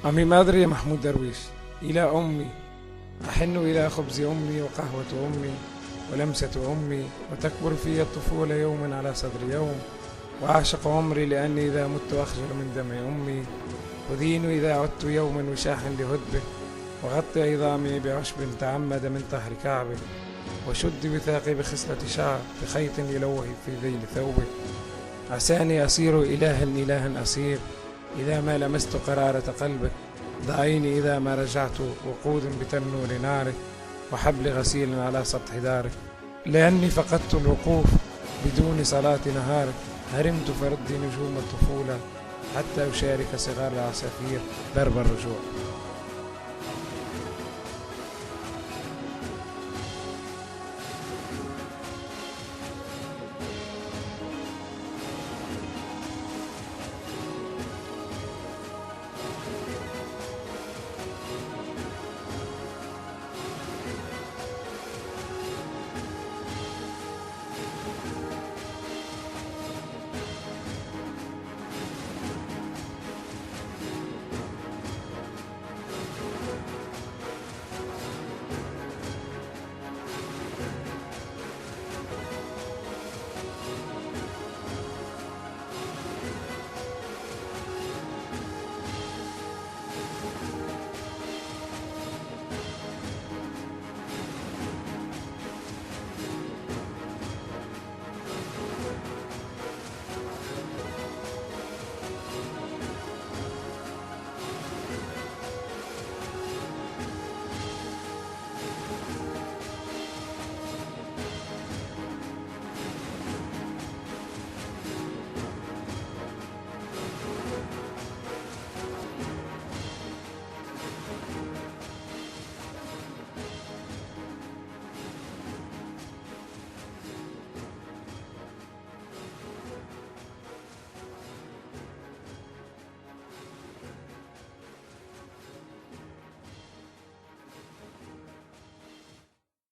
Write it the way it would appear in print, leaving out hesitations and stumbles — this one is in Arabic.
أمي ما أدري يا محمود درويش، إلى أمي أحن، إلى خبز أمي وقهوة أمي ولمسة أمي، وتكبر في الطفولة يوما على صدر يوم، وأعشق عمري لأني إذا مت أخجل من دمع أمي، أدين إذا عدت يوما وشاحا لهدبه، وغطي عظامي بعشب تعمد من طهر كعبه، وشد وثاقي بخصلة شعر بخيط يلوه في ذيل ثوبه، عساني أصير إلها أصير إذا ما لمست قرارة قلبه، ضعيني إذا ما رجعت وقود بتنور ناره، وحبل غسيل على سطح داره، لأني فقدت الوقوف بدون صلاة نهاره، هرمت فردي نجوم الطفولة حتى أشارك صغار العصافير درب الرجوع.